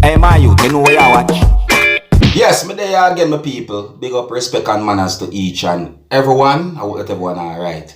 Hey man, you know where you watch? Yes, me there again, my people. Big up, respect and manners to each and everyone. I hope that everyone are right.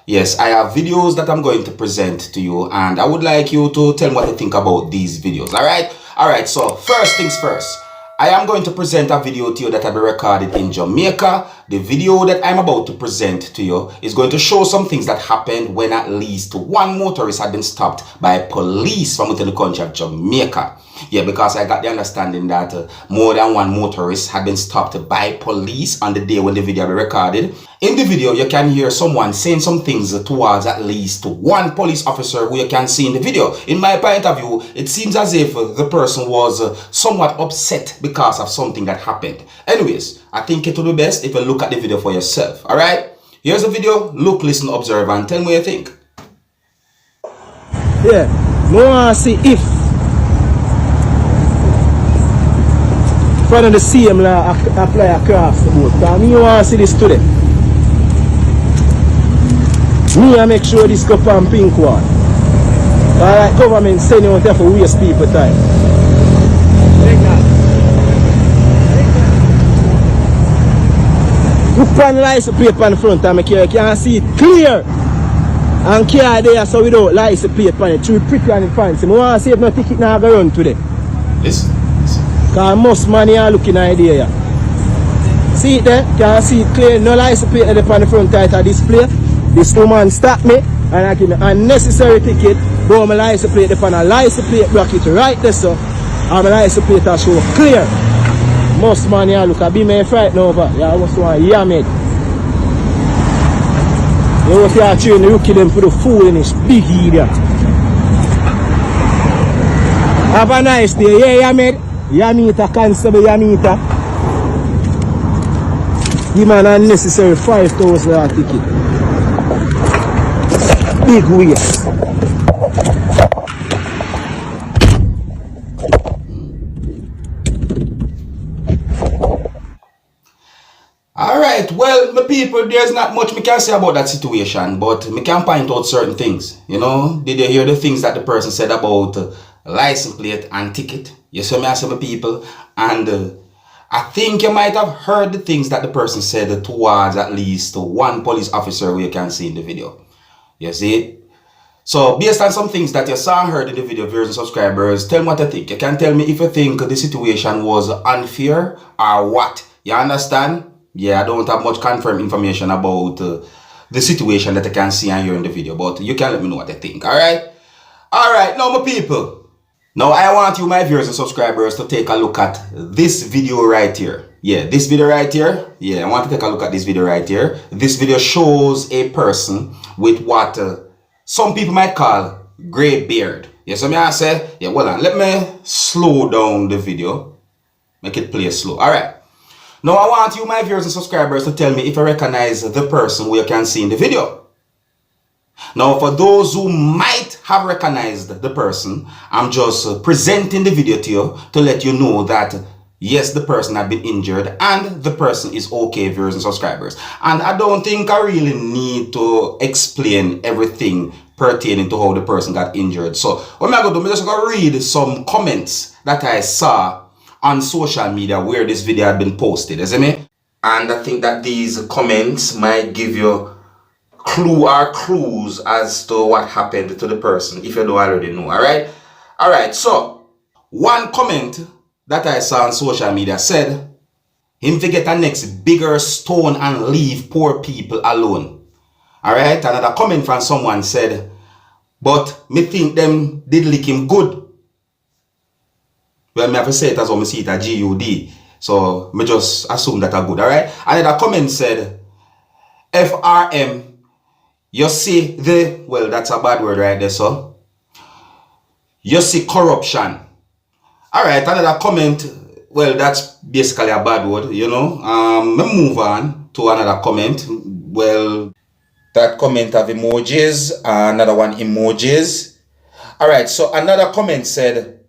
Yes, I have videos that I'm going to present to you, and I would like you to tell me what you think about these videos. Alright, so first things first. I am going to present a video to you that I recorded in Jamaica. The video that I'm about to present to you is going to show some things that happened when at least one motorist had been stopped by police from within the country of Jamaica. Yeah, because I got the understanding that more than one motorist had been stopped by police on the day when the video was recorded. In the video, you can hear someone saying some things towards at least one police officer who you can see in the video. In my point of view, it seems as if the person was somewhat upset because of something that happened. Anyways, I think it will be best if you look at the video for yourself. Alright? Here's the video. Look, listen, observe, and tell me what you think. Yeah, no one see if one of the same law apply across the board. Because me want to see this today. Me I make sure this go on pink one. Alright, government sending out there for waste people time. Look on the license plate on the front and you can see it clear. And car there so we don't license plate on it. Through pretty and fancy. I want to see if no ticket now go run today. Listen. Because most money are looking at idea. See it there? Can see it clear? No license plate on the front title display. This woman stopped me and I give me unnecessary ticket. But my license plate upon a license plate bracket right there so. And my license plate are show clear. Most money are look at be me frightened over. Yeah, I was one yammed. You know if you are train the rookie them for the fool in this big idiot. Have a nice day, yeah, yammed. Yamita, constable Yamita. Give man unnecessary $5,000 ticket. Big waste. Alright, well, my people, there's not much me can say about that situation, but me can point out certain things. You know, did you hear the things that the person said about license plate and ticket? You see me as my people, and I think you might have heard the things that the person said towards at least one police officer who you can see in the video. You see it? So based on some things that you saw and heard in the video, viewers and subscribers, tell me what you think. You can tell me if you think the situation was unfair or what. You understand? Yeah, I don't have much confirmed information about the situation that I can see and hear in the video, but you can let me know what you think. Alright? Alright, now my people. Now I want you, my viewers and subscribers, to take a look at this video right here. Yeah, this video right here. Yeah, I want to take a look at this video right here. This video shows a person with what some people might call gray beard. Yeah, so I say, yeah, well, let me slow down the video. Make it play slow. Alright. Now I want you, my viewers and subscribers, to tell me if you recognize the person who you can see in the video. Now, for those who might have recognized the person, I'm just presenting the video to you to let you know that yes, the person had been injured and the person is okay, viewers and subscribers. And I don't think I really need to explain everything pertaining to how the person got injured. So what I'm going to do, I'm just going to read some comments that I saw on social media where this video had been posted, you see me? And I think that these comments might give you clues as to what happened to the person if you don't already know. Alright, so one comment that I saw on social media said him to get a next bigger stone and leave poor people alone. Alright, another comment from someone said, but me think them did lick him good. Well, me have to say it as well, me see it as G-U-D. So me just assume that are good. Alright, another comment said FRM. You see the, well, that's a bad word right there, so. You see corruption. Alright, another comment, well, that's basically a bad word, you know. Me move on to another comment. Well, that comment have emojis, another one emojis. Alright, so another comment said,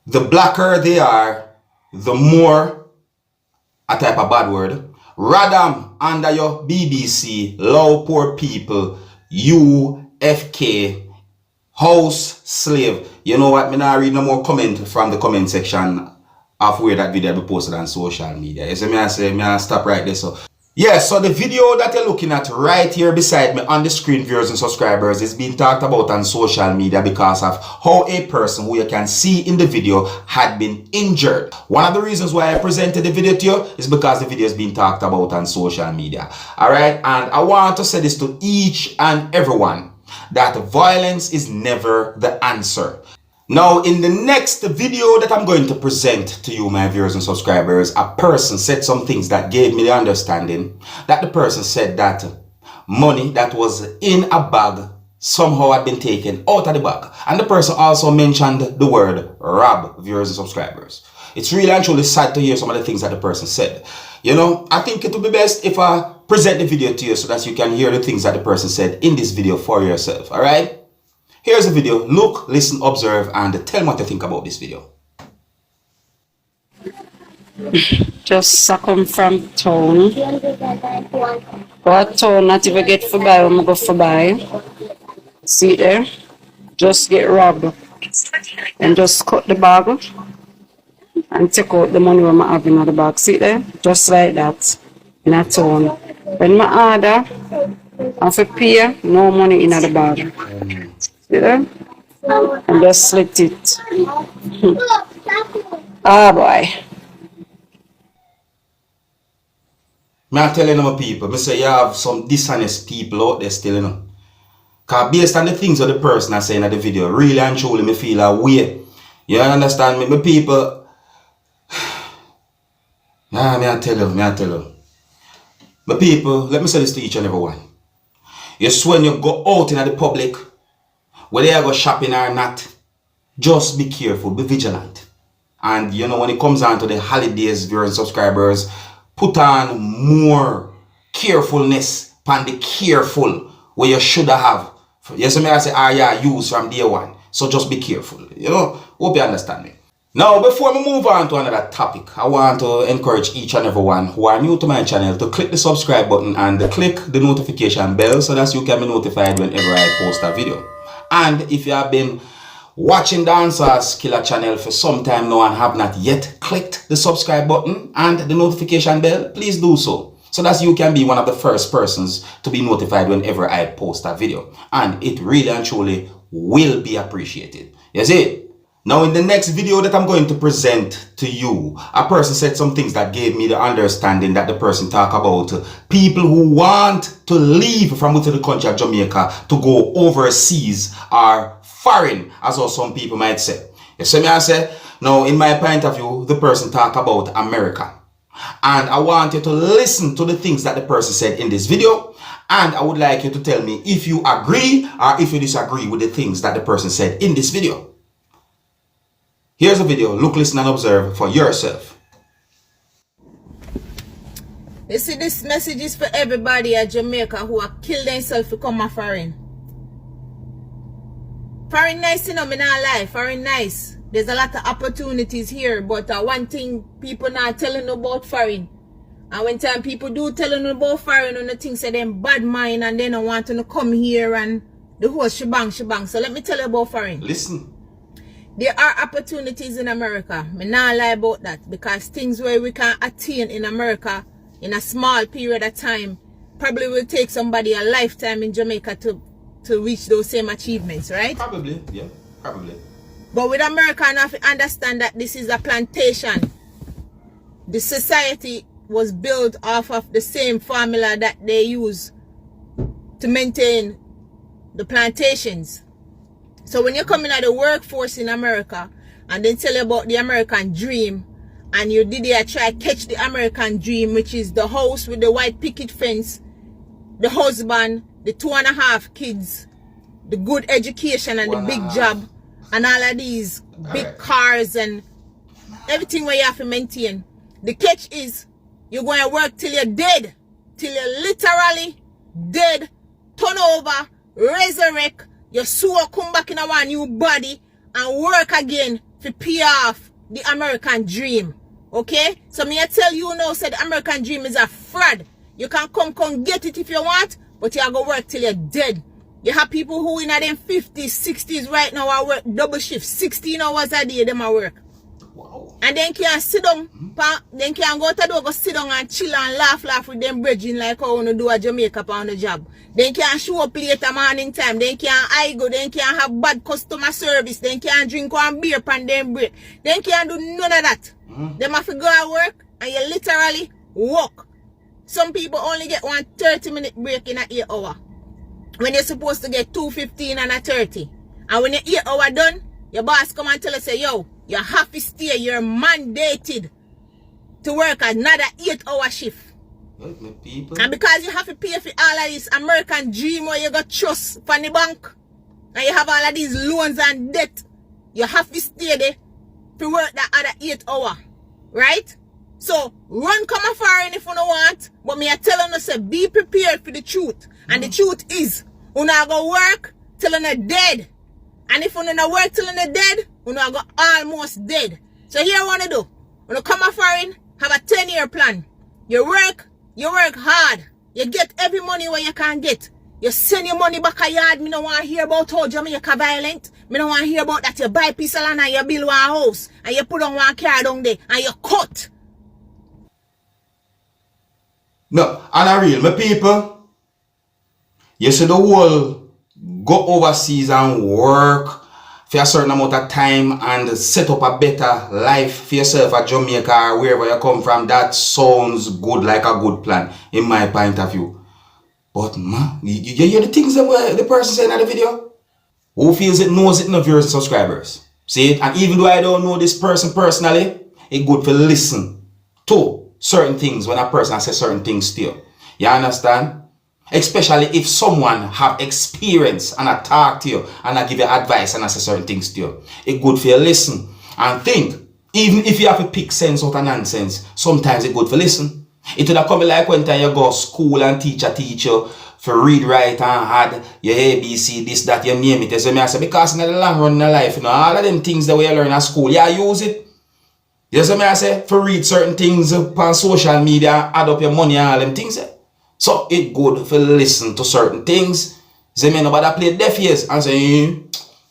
the blacker they are, the more, a type of bad word, Radam under your BBC, low poor people, UFK, house slave. You know what? Me not read no more comment from the comment section of where that video be posted on social media. You see me I say, me I stop right there. So yes, so the video that you're looking at right here beside me on the screen, viewers and subscribers, is being talked about on social media because of how a person who you can see in the video had been injured. One of the reasons why I presented the video to you is because the video is being talked about on social media. Alright, and I want to say this to each and everyone, that violence is never the answer. Now, in the next video that I'm going to present to you, my viewers and subscribers, a person said some things that gave me the understanding that the person said that money that was in a bag somehow had been taken out of the bag. And the person also mentioned the word rob, viewers and subscribers. It's really and truly sad to hear some of the things that the person said. You know, I think it would be best if I present the video to you so that you can hear the things that the person said in this video for yourself, alright? Here's the video. Look, listen, observe, and tell me what you think about this video. Just come from town. Go to town, not even get for buy when I go for buy. See there? Just get robbed. And just cut the bag and take out the money when I have in the bag. See there? Just like that. In a town. When I order, I have to pay, no money in the bag. See there? And just slit it. Ah boy. I'm telling my people, I say you have some dishonest people out there still, you know. Because based on the things of the person I say in the video, really and truly me feel a way. You understand me? My people, nah, me I tell you. My people, let me say this to each and every one. Yes, when you go out in the public, whether you go shopping or not, just be careful, be vigilant. And you know, when it comes on to the holidays, viewers and subscribers, put on more carefulness on the careful where you should have. Yes, I say, use from day one. So just be careful. You know, hope you understand me. Now, before we move on to another topic, I want to encourage each and everyone who are new to my channel to click the subscribe button and click the notification bell so that you can be notified whenever I post a video. And if you have been watching Dancehall Skilla channel for some time now and have not yet clicked the subscribe button and the notification bell, please do so that you can be one of the first persons to be notified whenever I post a video. And it really and truly will be appreciated. You see? Now in the next video that I'm going to present to you, a person said some things that gave me the understanding that the person talk about people who want to leave from within the country of Jamaica to go overseas or foreign, as also some people might say. You see me I say? Now in my point of view, the person talk about America. And I want you to listen to the things that the person said in this video. And I would like you to tell me if you agree or if you disagree with the things that the person said in this video. Here's a video. Look, listen, and observe for yourself. You see, this message is for everybody at Jamaica who have killed themselves to come a foreign. Foreign nice, you know, me not lie. Foreign nice. There's a lot of opportunities here, but one thing people not telling about foreign. And when time people do telling about foreign, and the things say them bad mind and they don't want to come here and the whole shebang. So let me tell you about foreign. Listen. There are opportunities in America. Me not lie about that, because things where we can attain in America in a small period of time probably will take somebody a lifetime in Jamaica to reach those same achievements, right? Probably, yeah, probably. But with America, I have to understand that this is a plantation. The society was built off of the same formula that they use to maintain the plantations. So when you come in at the workforce in America and then tell you about the American dream, and you did try catch the American dream, which is the house with the white picket fence, the husband, the 2.5 kids, the good education and the big job, and all of these big cars and everything where you have to maintain. The catch is you're going to work till you're dead, till you're literally dead, turn over, resurrect, your soul come back in a new body and work again to pay off the American dream. Okay? So me I tell you now, say the American dream is a fraud. You can come get it if you want, but you are going to work till you're dead. You have people who in them 50s, 60s right now are work double shift, 16 hours a day them are work. Wow. And then can sit down, then can go to go sit down and chill and laugh with them bridging like how you do a Jamaica on the job. Then can show up later morning time, then can I go, then can have bad customer service, then can drink one beer pan them break. Then can do none of that. Them have to go at work and you literally walk. Some people only get one 30-minute break in an 8 hour. When you're supposed to get 2:15 and a 30. And when your 8 hour done, your boss come and tell you, say, yo, you have to stay, you're mandated to work another 8-hour shift. People. And because you have to pay for all of this American dream where you got trust from the bank, and you have all of these loans and debt, you have to stay there to work that other 8 hour. Right? So, run come a foreign if you don't want, but me I tell you, say, be prepared for the truth. And the truth is, you not go work till you're dead. And if you not work till you're dead, you not go almost dead. So here I want to do. When you come a foreign, have a 10-year plan. You work hard. You get every money where you can get. You send your money back a yard. Me don't want to hear about how Jamaica violent. Me don't want to hear about that you buy a piece of land and you build one house. And you put on one car down there. And you cut. No, and I real, my people. You see the whole go overseas and work for a certain amount of time and set up a better life for yourself at Jamaica or wherever you come from. That sounds good, like a good plan in my point of view. But man, you hear the things that the person said in the video? Who feels it knows it, no viewers and subscribers. See it? And even though I don't know this person personally, it's good to listen to certain things when a person says certain things to you. You understand? Especially if someone have experience and I talk to you and I give you advice and I say certain things to you. It's good for you to listen and think. Even if you have to pick sense out of nonsense, sometimes it's good for listen. It would have come like when time you go to school and teacher teach you for read, write and add your ABC, this, that, you name it. So I say, because in the long run in life, you know, all of them things that we learn at school, yeah, use it. You see what I say? For read certain things on social media, add up your money and all them things. So it's good for listen to certain things. Say me nobody play deaf ears and say,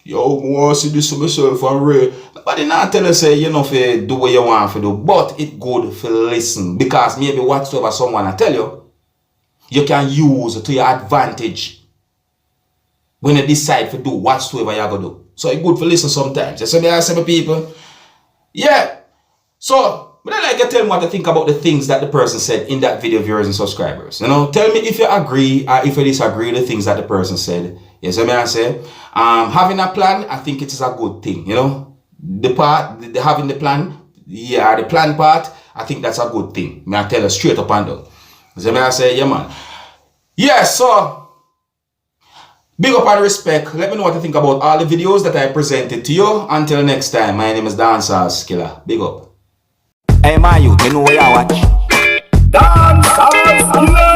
yo, I want to see this for myself and real. Nobody not tell you say you know for do what you want to do. But it's good for listen. Because maybe whatsoever someone I tell you, you can use to your advantage when you decide to do whatsoever you're going to do. So it's good for listen sometimes. So there are some people. Yeah. So but I like to tell me what to think about the things that the person said in that video, viewers and subscribers. You know, tell me if you agree or if you disagree with the things that the person said. Yes, I say, having a plan, I think it is a good thing. You know, having the plan, yeah, the plan part, I think that's a good thing. May I tell you straight up and down. So I say, yeah, man. Yeah, so big up and respect. Let me know what you think about all the videos that I presented to you. Until next time, my name is Dancehall Skilla. Big up. Hey, my youth, you know what you watch? Dancehall skilla.